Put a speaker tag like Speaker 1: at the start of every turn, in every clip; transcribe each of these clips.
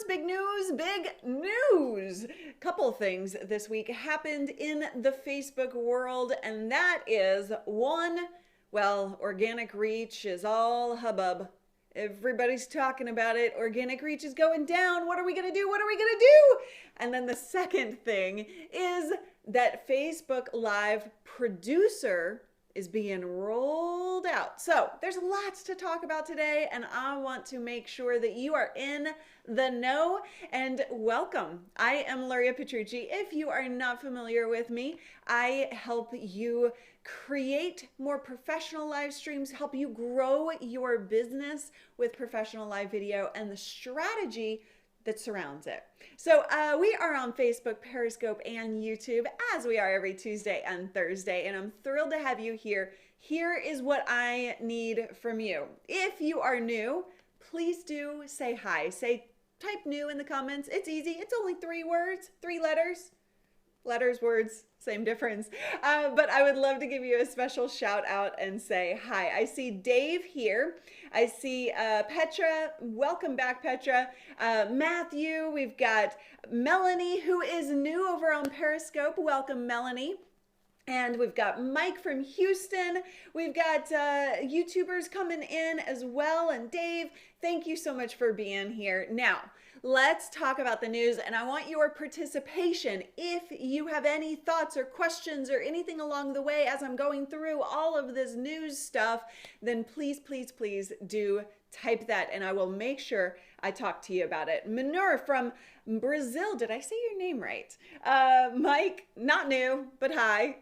Speaker 1: big news, big news. Couple things this week happened in the Facebook world, and that is one, well, organic reach is all hubbub. Everybody's talking about it. Organic reach is going down. What are we going to do? What are we going to do? And then the second thing is that Facebook Live Producer is being rolled out. So there's lots to talk about today, and I want to make sure that you are in the know. And welcome. I am Luria Petrucci. If you are not familiar with me, I help you create more professional live streams, help you grow your business with professional live video and the strategy that surrounds it. So we are on Facebook, Periscope, and YouTube, as we are every Tuesday and Thursday, and I'm thrilled to have you here. Here is what I need from you. If you are new, please do say hi. Type new in the comments. It's easy. It's only 3 words, 3 letters. Letters, words, same difference. But I would love to give you a special shout out and say hi. I see Dave here. I see Petra. Welcome back, Petra. Matthew. We've got Melanie, who is new over on Periscope. Welcome, Melanie. And we've got Mike from Houston. We've got YouTubers coming in as well. And Dave, thank you so much for being here. Now, let's talk about the news, and I want your participation. If you have any thoughts or questions or anything along the way as I'm going through all of this news stuff, then please, please, please do type that, and I will make sure I talk to you about it. Manur from Brazil, did I say your name right? Mike, not new, but hi.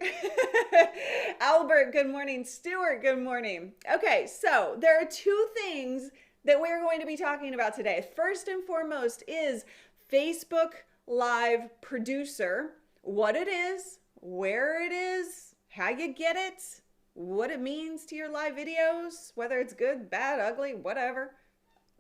Speaker 1: Albert, good morning. Stuart, good morning. Okay, so there are 2 things that we're going to be talking about today. First and foremost is Facebook Live Producer, what it is, where it is, how you get it, what it means to your live videos, whether it's good, bad, ugly, whatever.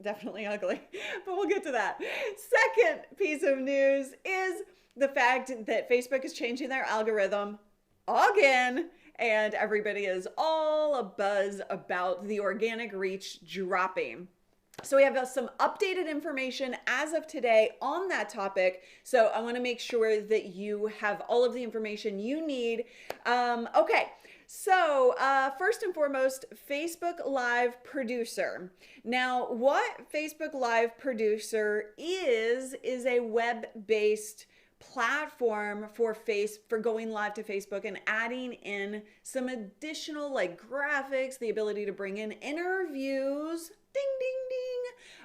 Speaker 1: Definitely ugly, but we'll get to that. Second piece of news is the fact that Facebook is changing their algorithm again, and everybody is all abuzz about the organic reach dropping. So we have some updated information as of today on that topic. So I want to make sure that you have all of the information you need. Okay. So first and foremost, Facebook Live Producer. Now, what Facebook Live Producer is a web-based platform for going live to Facebook and adding in some additional like graphics, the ability to bring in interviews, ding, ding,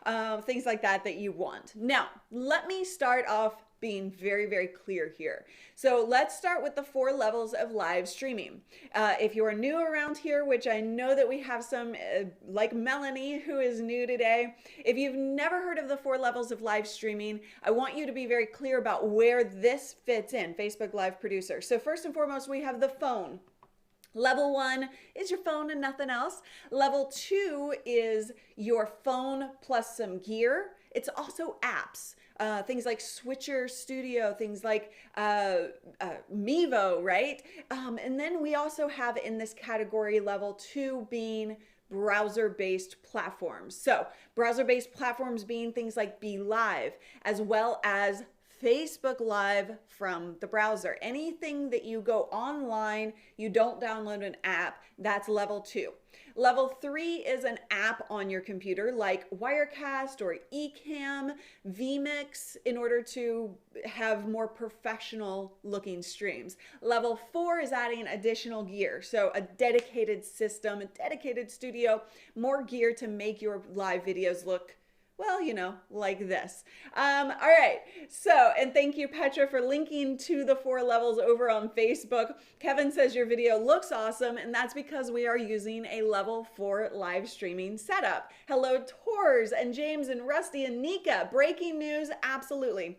Speaker 1: ding, things like that you want. Now, let me start off being very, very clear here. So let's start with the 4 levels of live streaming. If you are new around here, which I know that we have some like Melanie who is new today, if you've never heard of the 4 levels of live streaming, I want you to be very clear about where this fits in, Facebook Live Producer. So first and foremost, we have the phone. Level 1 is your phone and nothing else. Level 2 is your phone plus some gear. It's also apps. Things like Switcher Studio, things like Mevo, right? And then we also have in this category level 2 being browser-based platforms. So browser-based platforms being things like Be Live, as well as Facebook Live from the browser. Anything that you go online, you don't download an app, that's level 2. Level 3 is an app on your computer like Wirecast or Ecamm, vMix, in order to have more professional looking streams. Level 4 is adding additional gear. So a dedicated system, a dedicated studio, more gear to make your live videos look, well, you know, like this. All right. So, and thank you, Petra, for linking to the 4 levels over on Facebook. Kevin says your video looks awesome, and that's because we are using a level 4 live streaming setup. Hello, Tors and James and Rusty and Nika. Breaking news, absolutely.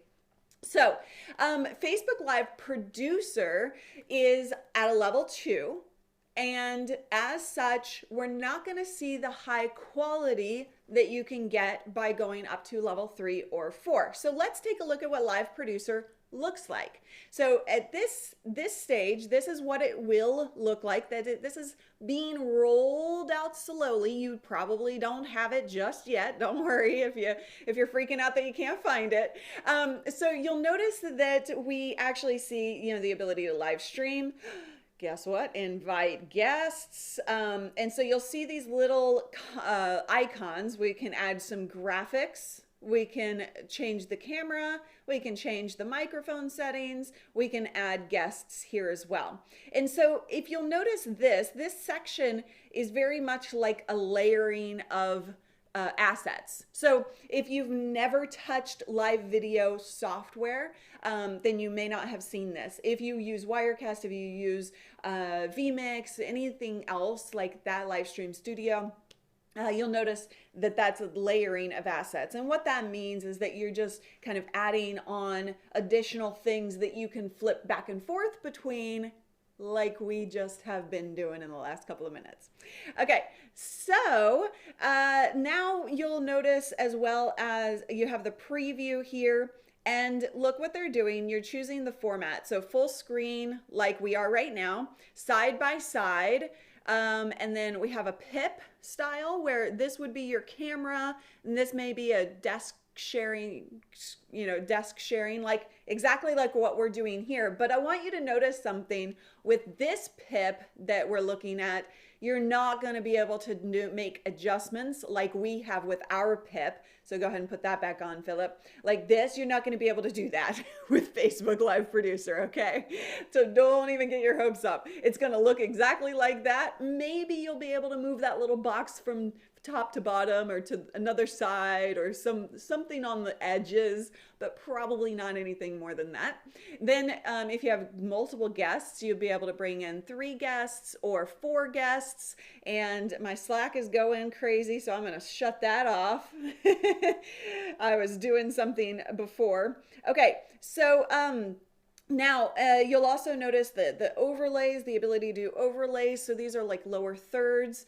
Speaker 1: So, Facebook Live Producer is at a level 2. And as such, we're not going to see the high quality that you can get by going up to level 3 or 4. So let's take a look at what Live Producer looks like. So at this stage, this is what it will look like. This is being rolled out slowly. You probably don't have it just yet. Don't worry if you're freaking out that you can't find it. So you'll notice that we actually see, you know, the ability to live stream. Guess what? Invite guests. And so you'll see these little icons. We can add some graphics. We can change the camera, we can change the microphone settings, we can add guests here as well. And so if you'll notice this section is very much like a layering of assets. So if you've never touched live video software, then you may not have seen this. If you use Wirecast, if you use vMix, anything else like that, Livestream Studio, you'll notice that that's a layering of assets. And what that means is that you're just kind of adding on additional things that you can flip back and forth between, like we just have been doing in the last couple of minutes. Okay, so now you'll notice as well as you have the preview here. And look what they're doing. You're choosing the format. So full screen like we are right now, side by side. And then we have a PIP style where this would be your camera and this may be a desk sharing, like exactly like what we're doing here. But I want you to notice something with this PIP that we're looking at. You're not going to be able to make adjustments like we have with our PIP. So go ahead and put that back on, Philip. Like this, you're not going to be able to do that with Facebook Live Producer, okay? So don't even get your hopes up. It's going to look exactly like that. Maybe you'll be able to move that little box from top to bottom or to another side or something on the edges, but probably not anything more than that. Then if you have multiple guests, you'll be able to bring in 3 guests or 4 guests. And my Slack is going crazy, so I'm going to shut that off. I was doing something before. Okay, so now, you'll also notice the overlays, the ability to do overlays. So these are like lower thirds,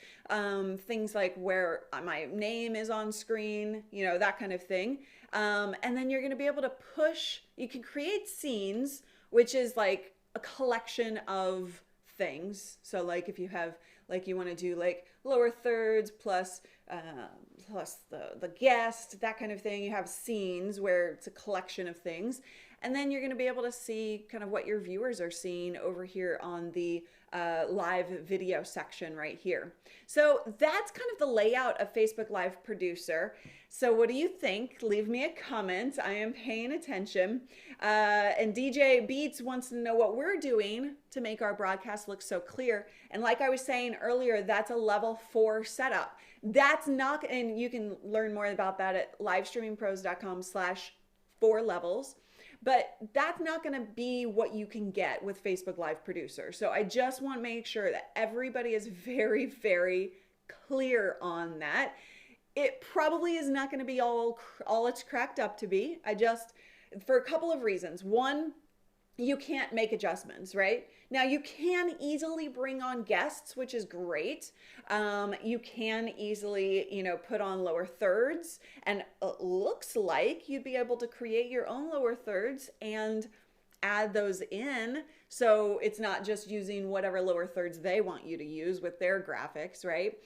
Speaker 1: things like where my name is on screen, you know, that kind of thing. And then you're going to be able to push, you can create scenes, which is like a collection of things. So like if you have, like you want to do like lower thirds plus the guest, that kind of thing. You have scenes where it's a collection of things. And then you're going to be able to see kind of what your viewers are seeing over here on the live video section right here. So that's kind of the layout of Facebook Live Producer. So what do you think? Leave me a comment. I am paying attention. And DJ Beats wants to know what we're doing to make our broadcast look so clear. And like I was saying earlier, that's a level 4 setup. That's not, and you can learn more about that at livestreamingpros.com/4levels. But that's not going to be what you can get with Facebook Live Producer. So I just want to make sure that everybody is very, very clear on that. It probably is not going to be all it's cracked up to be. For a couple of reasons. One, you can't make adjustments, right? Now you can easily bring on guests, which is great. You can easily, put on lower thirds, and it looks like you'd be able to create your own lower thirds and add those in. So it's not just using whatever lower thirds they want you to use with their graphics, right?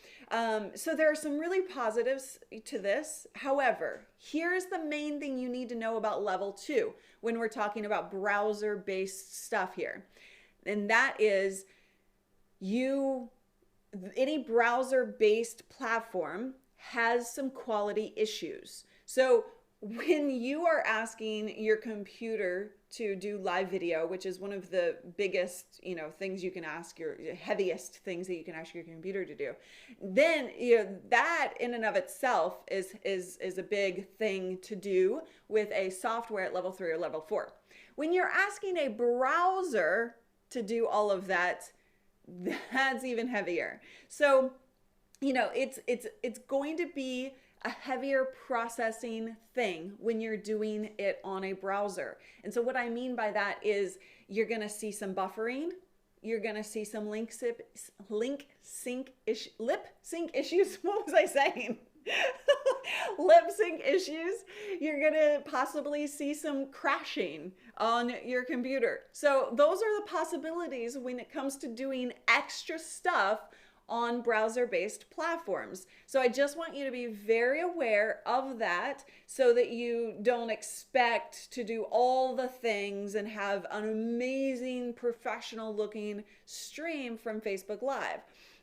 Speaker 1: So there are some really positives to this. However, here's the main thing you need to know about level 2 when we're talking about browser-based stuff here. And that is any browser-based platform has some quality issues. So when you are asking your computer to do live video, which is one of the biggest, things you can ask your heaviest things that you can ask your computer to do, then that in and of itself is a big thing to do with a software at level 3 or level 4. When you're asking a browser to do all of that, that's even heavier. So, it's going to be a heavier processing thing when you're doing it on a browser. And so what I mean by that is you're going to see some buffering. You're going to see some lip sync issues. What was I saying? lip sync issues, you're going to possibly see some crashing on your computer. So those are the possibilities when it comes to doing extra stuff on browser-based platforms. So I just want you to be very aware of that so that you don't expect to do all the things and have an amazing professional looking stream from Facebook Live.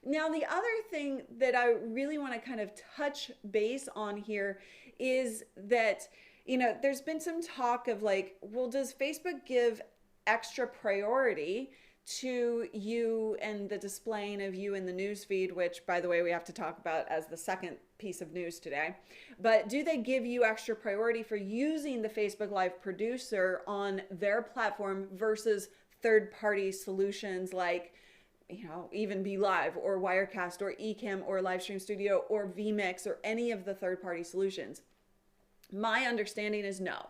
Speaker 1: Now, the other thing that I really want to kind of touch base on here is that, there's been some talk of like, well, does Facebook give extra priority to you and the displaying of you in the newsfeed, which, by the way, we have to talk about as the second piece of news today. But do they give you extra priority for using the Facebook Live producer on their platform versus third-party solutions like, even Be Live or Wirecast or Ecamm or Livestream Studio or vMix or any of the third-party solutions? My understanding is no.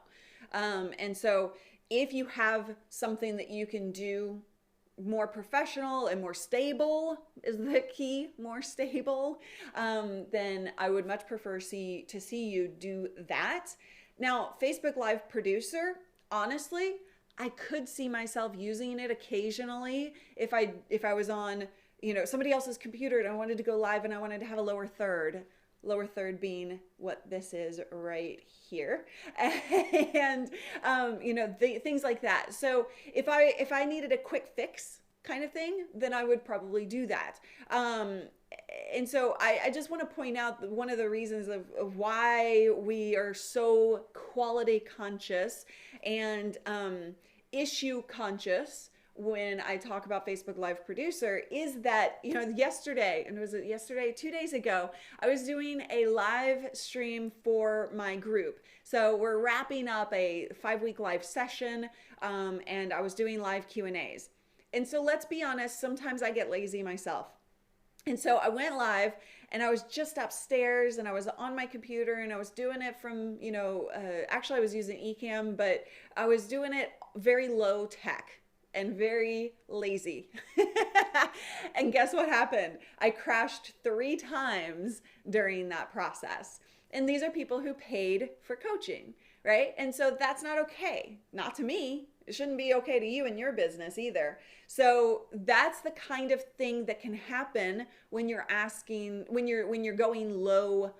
Speaker 1: And so if you have something that you can do more professional and more stable is the key, more stable, then I would much prefer to see you do that. Now, Facebook Live Producer, honestly, I could see myself using it occasionally if I was on, somebody else's computer and I wanted to go live and I wanted to have a lower third being what this is right here. And, things like that. So if I needed a quick fix kind of thing, then I would probably do that. And so I just want to point out that one of the reasons of why we are so quality conscious and issue conscious when I talk about Facebook Live Producer is that, yesterday, and was it yesterday, 2 days ago, I was doing a live stream for my group. So we're wrapping up a 5-week live session, and I was doing live Q&As. And so let's be honest, sometimes I get lazy myself. And so I went live and I was just upstairs and I was on my computer and I was doing it from, actually I was using Ecamm, but I was doing it very low tech and very lazy. And guess what happened? I crashed 3 times during that process. And these are people who paid for coaching, right? And so that's not okay. Not to me. It shouldn't be okay to you and your business either. So that's the kind of thing that can happen when you're going low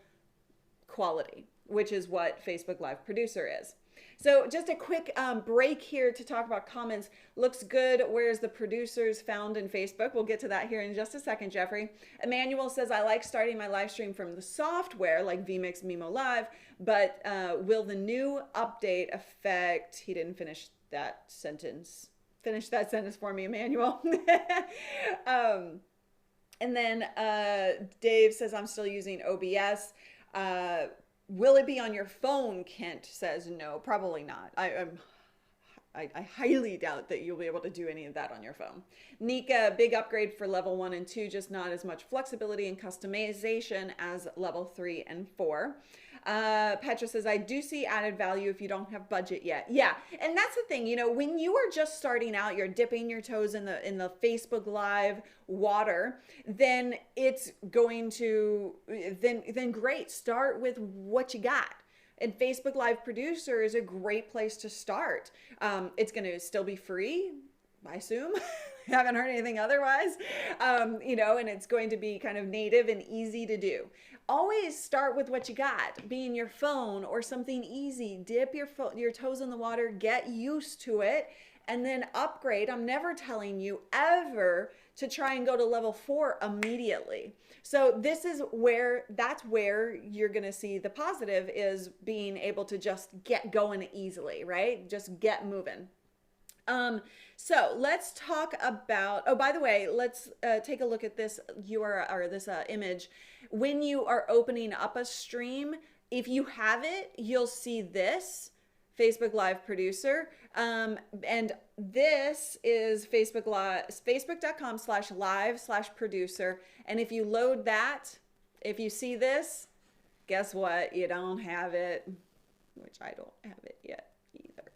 Speaker 1: quality, which is what Facebook Live Producer is. So just a quick break here to talk about comments. Looks good. Where's the producers found in Facebook? We'll get to that here in just a second, Jeffrey. Emmanuel says, I like starting my live stream from the software like vMix, Mimo Live, but will the new update affect, he didn't finish that sentence. Finish that sentence for me, Emmanuel. And then Dave says, I'm still using OBS. Will it be on your phone? Kent says no, probably not. I highly doubt that you'll be able to do any of that on your phone. Nika, big upgrade for level 1 and 2, just not as much flexibility and customization as level 3 and 4. Petra says, I do see added value if you don't have budget yet. Yeah, and that's the thing, when you are just starting out, you're dipping your toes in the Facebook Live water, then it's going to, then great, start with what you got. And Facebook Live Producer is a great place to start. It's going to still be free, I assume. Haven't heard anything otherwise, and it's going to be kind of native and easy to do. Always start with what you got, being your phone or something easy. Dip your toes in the water, get used to it, and then upgrade. I'm never telling you ever to try and go to level 4 immediately. So that's where you're going to see the positive is being able to just get going easily, right? Just get moving. So let's talk about, oh, by the way, let's take a look at this URL or this image. When you are opening up a stream, if you have it, you'll see this Facebook Live Producer. And this is Facebook Live, facebook.com/live/producer. And if you load that, if you see this, guess what? You don't have it, which I don't have it yet either.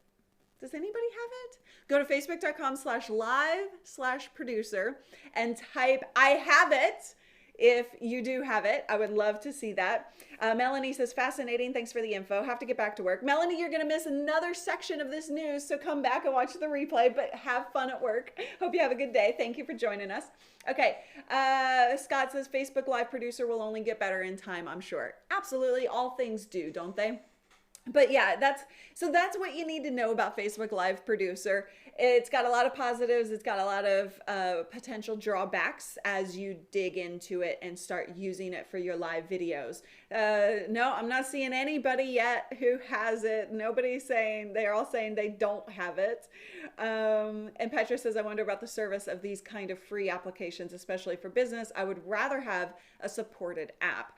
Speaker 1: Does anybody have it? Go to facebook.com/live/producer and type I have it if you do have it. I would love to see that. Melanie says, fascinating. Thanks for the info. Have to get back to work. Melanie, you're going to miss another section of this news, so come back and watch the replay, but have fun at work. Hope you have a good day. Thank you for joining us. Okay, Scott says, Facebook Live producer will only get better in time, I'm sure. Absolutely, all things do, don't they? But yeah, that's what you need to know about Facebook Live Producer. It's got a lot of positives. It's got a lot of potential drawbacks as you dig into it and start using it for your live videos. No, I'm not seeing anybody yet who has it. Nobody's saying, they're all saying they don't have it. And Petra says, I wonder about the service of these kind of free applications, especially for business. I would rather have a supported app.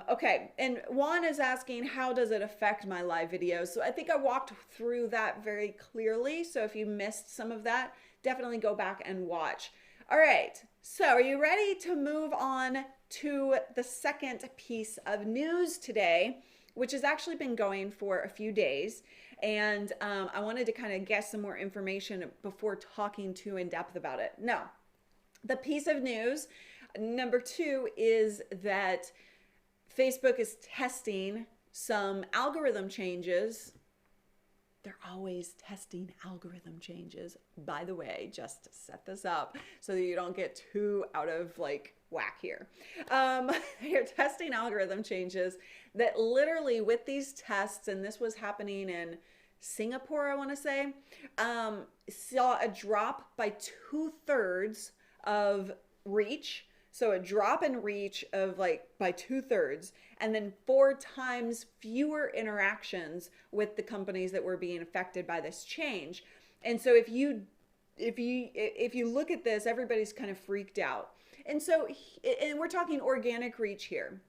Speaker 1: Okay, and Juan is asking, how does it affect my live videos? So I think I walked through that very clearly. So if you missed some of that, definitely go back and watch. All right, so are you ready to move on to the second piece of news today, which has actually been going for a few days? And I wanted to kind of get some more information before talking too in depth about it. No, the piece of news number 2 is that Facebook is testing some algorithm changes. They're always testing algorithm changes, by the way, just to set this up so that you don't get too out of like whack here. They're testing algorithm changes that literally with these tests, and this was happening in Singapore, I want to say, saw a drop by 2/3 of reach. So a drop in reach of like by 2/3, and then 4 times fewer interactions with the companies that were being affected by this change. And so if you look at this, everybody's kind of freaked out. And so, and we're talking organic reach here.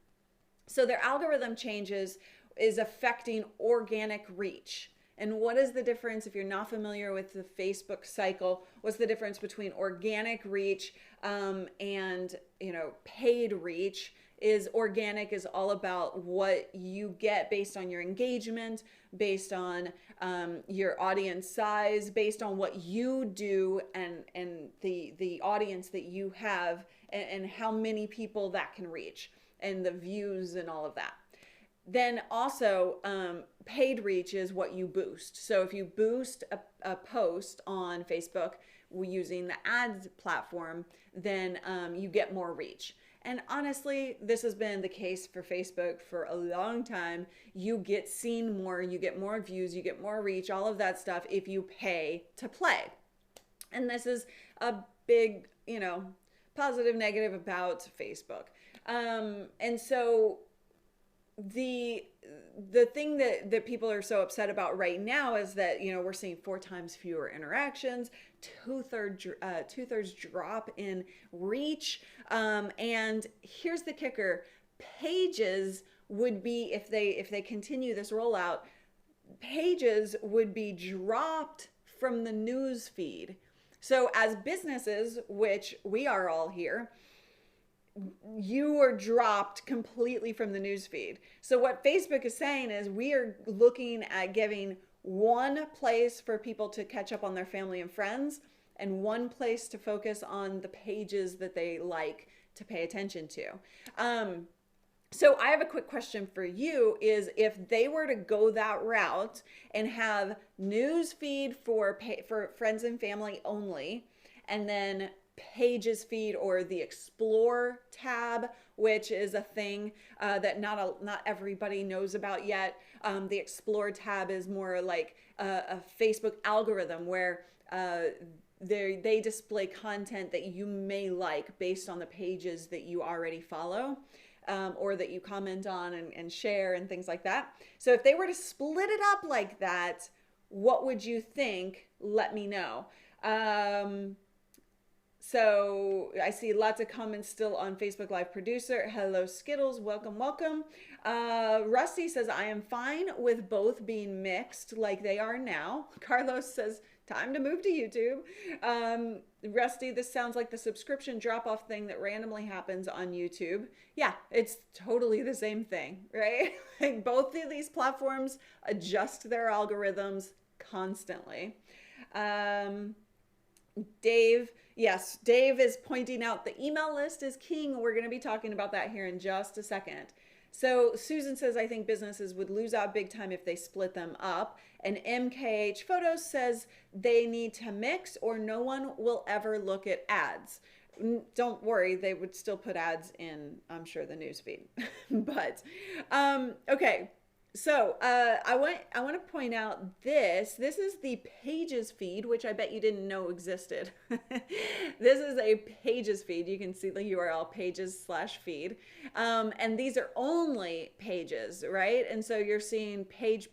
Speaker 1: So their algorithm changes is affecting organic reach. And what is the difference, if you're not familiar with the Facebook cycle, what's the difference between organic reach and, you know, paid reach? Is organic is all about what you get based on your engagement, based on your audience size, based on what you do and the audience that you have and how many people that can reach and the views and all of that. Then also paid reach is what you boost. So if you boost a post on Facebook using the ads platform, then you get more reach. And honestly, this has been the case for Facebook for a long time. You get seen more, you get more views, you get more reach, all of that stuff if you pay to play. And this is a big, you know, positive, negative about Facebook. And so the thing that people are so upset about right now is that, you know, we're seeing 4 times fewer interactions, 2/3 drop in reach. And here's the kicker: pages would be, if they continue this rollout, pages would be dropped from the news feed. So as businesses, which we are all here, you are dropped completely from the newsfeed. So what Facebook is saying is we are looking at giving one place for people to catch up on their family and friends and one place to focus on the pages that they like to pay attention to. So I have a quick question for you, is if they were to go that route and have news feed for friends and family only, and then pages feed or the explore tab, which is a thing that not everybody knows about yet. The explore tab is more like a Facebook algorithm where they display content that you may like based on the pages that you already follow, or that you comment on and share and things like that. So if they were to split it up like that, what would you think? Let me know. So I see lots of comments still on Facebook Live Producer. Hello, Skittles. Welcome, welcome. Rusty says, I am fine with both being mixed like they are now. Carlos says, time to move to YouTube. Rusty, this sounds like the subscription drop-off thing that randomly happens on YouTube. Yeah, it's totally the same thing, right? Like both of these platforms adjust their algorithms constantly. Dave, yes, Dave is pointing out the email list is king. We're going to be talking about that here in just a second. So Susan says, I think businesses would lose out big time if they split them up. And MKH Photos says they need to mix or no one will ever look at ads. Don't worry, they would still put ads in, I'm sure, the newsfeed. But okay. So I want to point out this. This is the Pages feed, which I bet you didn't know existed. This is a Pages feed. You can see the URL Pages/feed, and these are only pages, right? And so you're seeing page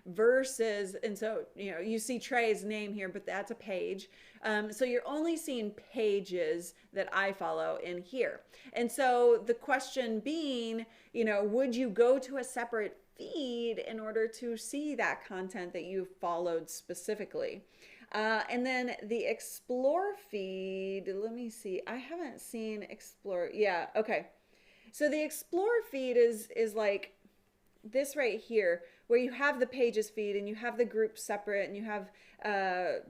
Speaker 1: versus, and so you see Trey's name here, but that's a page. So you're only seeing pages that I follow in here. And so the question being, would you go to a separate feed in order to see that content that you followed specifically? And then the Explore feed, let me see. I haven't seen Explore. Yeah, okay. So the Explore feed is like this right here, where you have the Pages feed and you have the groups separate and you have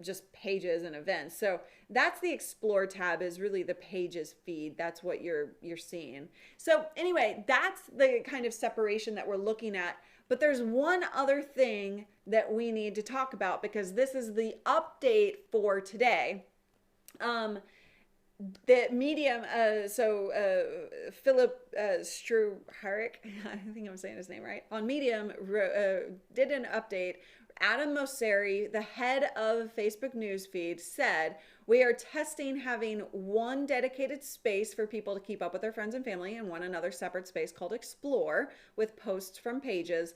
Speaker 1: just pages and events. So that's the Explore tab, is really the Pages feed. That's what you're seeing. So anyway, that's the kind of separation that we're looking at. But there's one other thing that we need to talk about, because this is the update for today. The Medium, Philip Struharic, I think I'm saying his name right, on Medium did an update. Adam Mosseri, the head of Facebook Newsfeed, said, we are testing having one dedicated space for people to keep up with their friends and family and one another separate space called Explore with posts from Pages.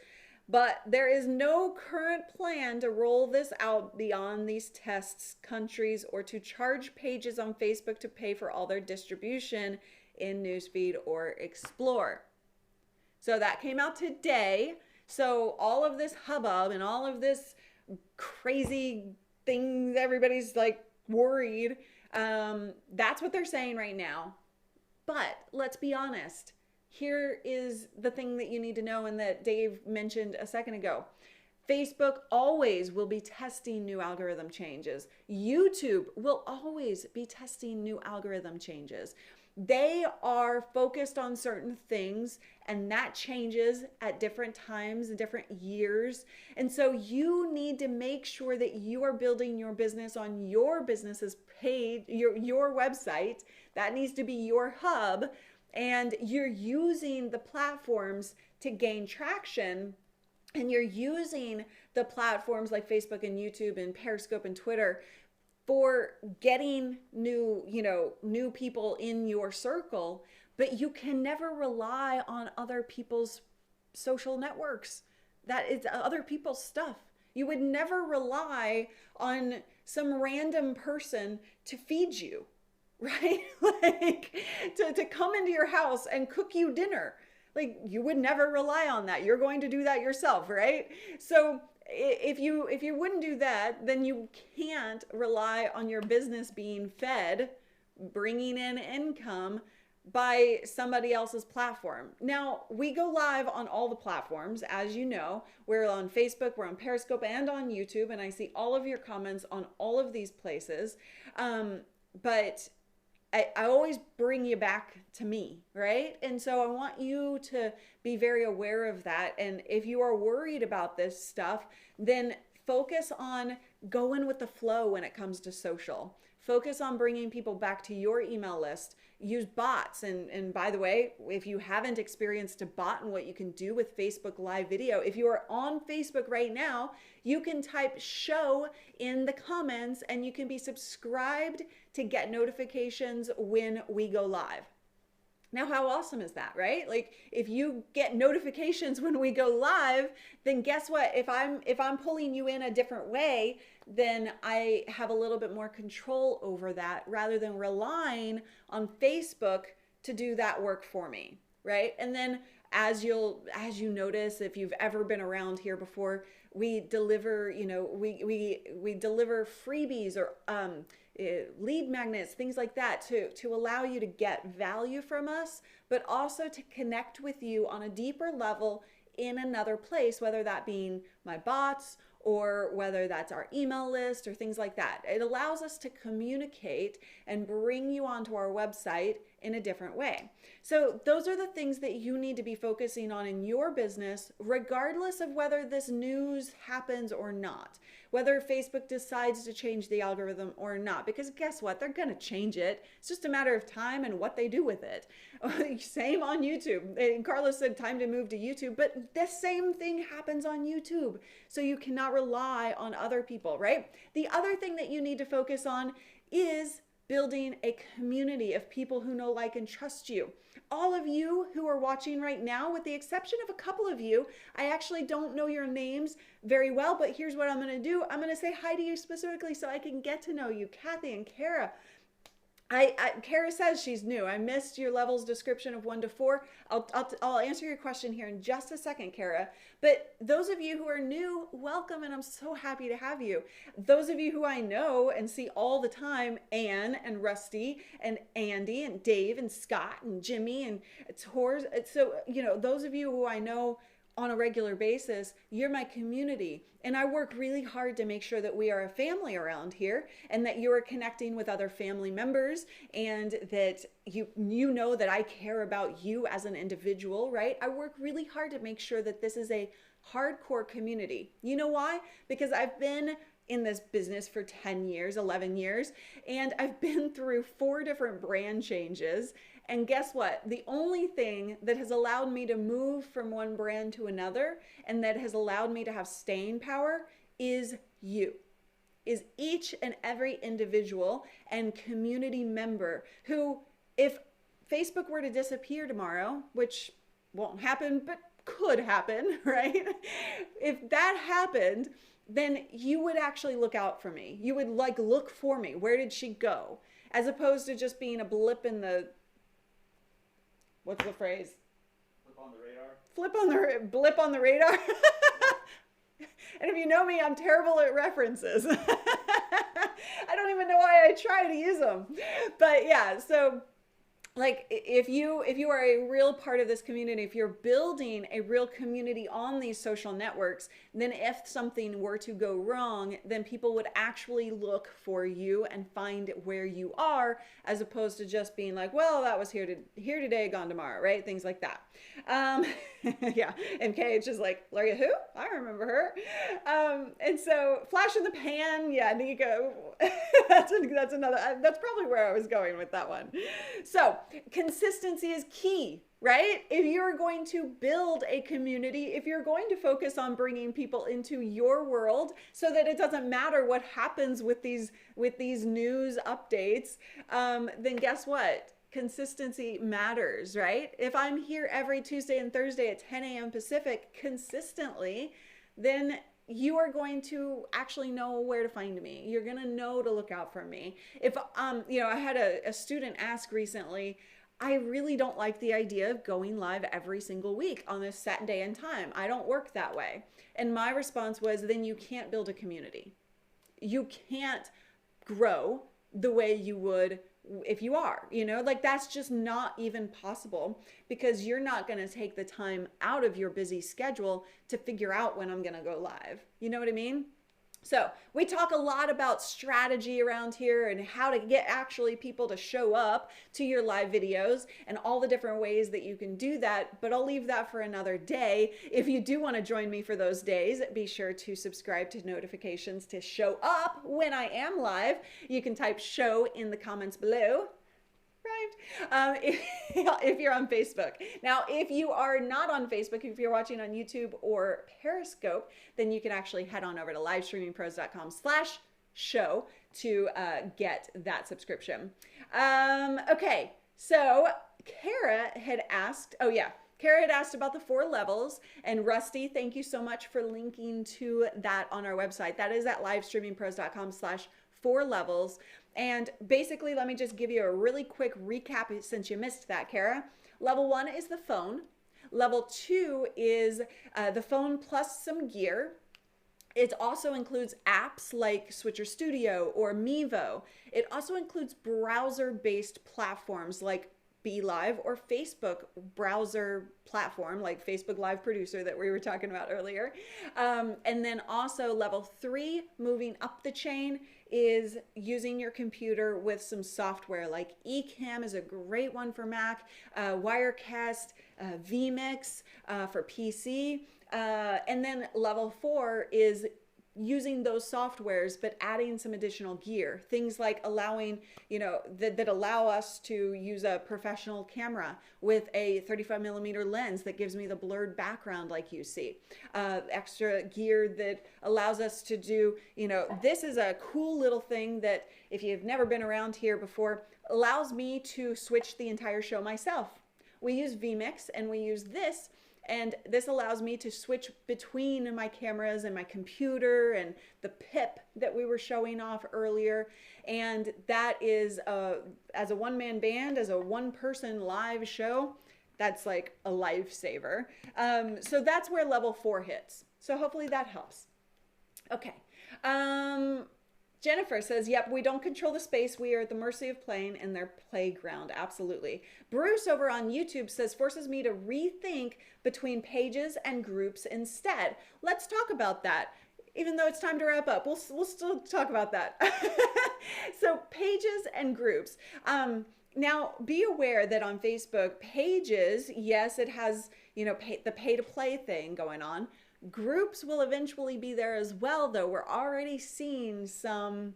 Speaker 1: But there is no current plan to roll this out beyond these tests countries or to charge Pages on Facebook to pay for all their distribution in Newsfeed or Explore. So that came out today. So all of this hubbub and all of this crazy things, everybody's like worried. That's what they're saying right now. But let's be honest. Here is the thing that you need to know and that Dave mentioned a second ago. Facebook always will be testing new algorithm changes. YouTube will always be testing new algorithm changes. They are focused on certain things, and that changes at different times and different years. And so you need to make sure that you are building your business on your business's page, your website. That needs to be your hub. And you're using the platforms to gain traction, and you're using the platforms like Facebook and YouTube and Periscope and Twitter for getting new people in your circle. But you can never rely on other people's social networks. That is other people's stuff. You would never rely on some random person to feed you, right? Like to come into your house and cook you dinner. Like, you would never rely on that. You're going to do that yourself, right? So if you wouldn't do that, then you can't rely on your business being fed, bringing in income by somebody else's platform. Now, we go live on all the platforms, as you know. We're on Facebook, we're on Periscope, and on YouTube, and I see all of your comments on all of these places. But I always bring you back to me, right? And so I want you to be very aware of that. And if you are worried about this stuff, then focus on going with the flow when it comes to social. Focus on bringing people back to your email list. Use bots. And by the way, if you haven't experienced a bot and what you can do with Facebook Live video, if you are on Facebook right now, you can type show in the comments and you can be subscribed to get notifications when we go live. Now, how awesome is that, right? Like, if you get notifications when we go live, then guess what? If I'm pulling you in a different way, then I have a little bit more control over that rather than relying on Facebook to do that work for me, right? And then as you notice, if you've ever been around here before, we deliver, we deliver freebies or lead magnets, things like that to allow you to get value from us, but also to connect with you on a deeper level in another place, whether that being my bots or whether that's our email list or things like that. It allows us to communicate and bring you onto our website in a different way. So those are the things that you need to be focusing on in your business, regardless of whether this news happens or not, whether Facebook decides to change the algorithm or not, because guess what? They're going to change it. It's just a matter of time and what they do with it. Same on YouTube. And Carlos said time to move to YouTube, but the same thing happens on YouTube. So you cannot rely on other people, right? The other thing that you need to focus on is building a community of people who know, like, and trust you. All of you who are watching right now, with the exception of a couple of you, I actually don't know your names very well, but here's what I'm going to do. I'm going to say hi to you specifically so I can get to know you. Kathy and Kara. Kara says she's new. I missed your levels description of 1 to 4. I'll answer your question here in just a second, Kara. But those of you who are new, welcome, and I'm so happy to have you. Those of you who I know and see all the time, Anne and Rusty and Andy and Dave and Scott and Jimmy and Tors. So, those of you who I know on a regular basis, you're my community. And I work really hard to make sure that we are a family around here and that you are connecting with other family members and that you know that I care about you as an individual, right? I work really hard to make sure that this is a hardcore community. You know why? Because I've been in this business for 10 years, 11 years, and I've been through 4 different brand changes. And guess what? The only thing that has allowed me to move from one brand to another and that has allowed me to have staying power is you, is each and every individual and community member who, if Facebook were to disappear tomorrow, which won't happen, but could happen, right? If that happened, then you would actually look out for me. You would look for me. Where did she go? As opposed to just being a blip in the, what's the phrase?
Speaker 2: Flip on the radar.
Speaker 1: Blip on the radar. And if you know me, I'm terrible at references. I don't even know why I try to use them. But yeah, so like if you are a real part of this community, if you're building a real community on these social networks, then if something were to go wrong, then people would actually look for you and find where you are, as opposed to just being like, well, that was here today, gone tomorrow, right? Things like that. Yeah, and Kate is like, Gloria, who? I remember her. And so flash in the pan, yeah, Nico. that's another. That's probably where I was going with that one. So consistency is key, right? If you're going to build a community, if you're going to focus on bringing people into your world so that it doesn't matter what happens with these news updates, then guess what? Consistency matters, right? If I'm here every Tuesday and Thursday at 10 a.m. Pacific consistently, then you are going to actually know where to find me. You're going to know to look out for me. If, I had a student ask recently, I really don't like the idea of going live every single week on a set day and time. I don't work that way. And my response was, then you can't build a community. You can't grow the way you would if you are, that's just not even possible, because you're not going to take the time out of your busy schedule to figure out when I'm going to go live. You know what I mean? So we talk a lot about strategy around here and how to get actually people to show up to your live videos and all the different ways that you can do that. But I'll leave that for another day. If you do want to join me for those days, be sure to subscribe to notifications to show up when I am live. You can type show in the comments below. Right. If you're on Facebook. Now, if you are not on Facebook, if you're watching on YouTube or Periscope, then you can actually head on over to livestreamingpros.com/show to get that subscription. Okay, so Kara had asked, Kara had asked about the 4 levels, and Rusty, thank you so much for linking to that on our website. That is at livestreamingpros.com/4 levels. And basically, let me just give you a really quick recap since you missed that, Kara. Level 1 is the phone. Level 2 is the phone plus some gear. It also includes apps like Switcher Studio or Mevo. It also includes browser-based platforms like Be Live or Facebook browser platform like Facebook Live Producer that we were talking about earlier. And then also level 3, moving up the chain, is using your computer with some software like Ecamm is a great one for Mac, Wirecast, vMix for PC. And then level 4 is using those softwares but adding some additional gear, things like allowing, that allow us to use a professional camera with a 35mm lens that gives me the blurred background like you see, extra gear that allows us to do, this is a cool little thing that if you've never been around here before, allows me to switch the entire show myself. We use vMix and we use this, and this allows me to switch between my cameras and my computer and the PIP that we were showing off earlier. And that is, as a one-man band, as a one-person live show, that's like a lifesaver. So that's where level 4 hits. So hopefully that helps. Okay. Jennifer says, yep, we don't control the space. We are at the mercy of playing in their playground. Absolutely. Bruce over on YouTube says, forces me to rethink between pages and groups instead. Let's talk about that. Even though it's time to wrap up, we'll still talk about that. So pages and groups. Now, be aware that on Facebook, pages, yes, it has, the pay to play thing going on. Groups will eventually be there as well, though. We're already seeing some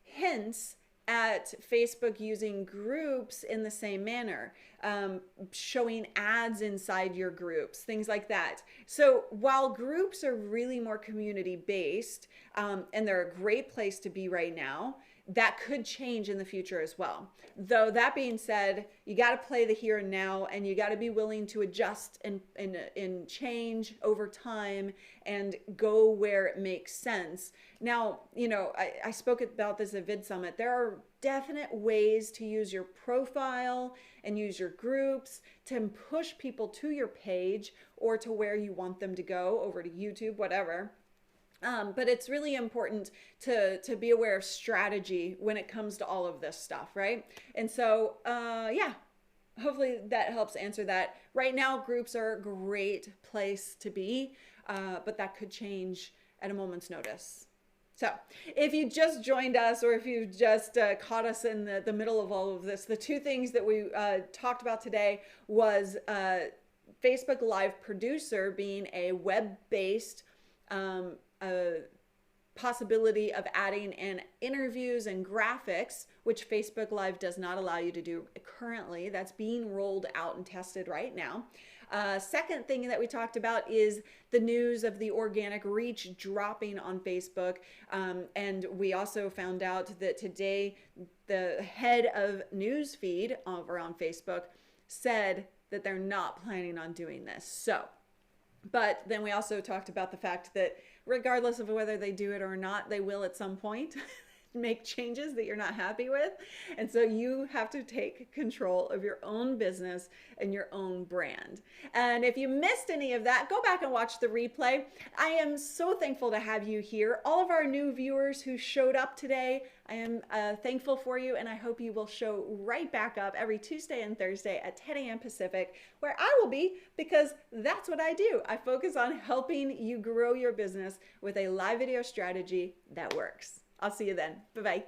Speaker 1: hints at Facebook using groups in the same manner, showing ads inside your groups, things like that. So while groups are really more community-based, and they're a great place to be right now, that could change in the future as well. Though that being said, you got to play the here and now, and you got to be willing to adjust and change over time and go where it makes sense. Now, I spoke about this at Vid Summit. There are definite ways to use your profile and use your groups to push people to your page or to where you want them to go, over to YouTube, whatever. But it's really important to be aware of strategy when it comes to all of this stuff, right? And so, yeah, hopefully that helps answer that. Right now, groups are a great place to be, but that could change at a moment's notice. So if you just joined us, or if you just caught us in the middle of all of this, the two things that we talked about today was Facebook Live Producer being a web-based a possibility of adding in interviews and graphics, which Facebook Live does not allow you to do currently. That's being rolled out and tested right now. Second thing that we talked about is the news of the organic reach dropping on Facebook. And we also found out that today the head of newsfeed over on Facebook said that they're not planning on doing this. So, but then we also talked about the fact that regardless of whether they do it or not, they will at some point make changes that you're not happy with. And so you have to take control of your own business and your own brand. And if you missed any of that, go back and watch the replay. I am so thankful to have you here. All of our new viewers who showed up today, I am thankful for you, and I hope you will show right back up every Tuesday and Thursday at 10 a.m. Pacific, where I will be, because that's what I do. I focus on helping you grow your business with a live video strategy that works. I'll see you then. Bye-bye.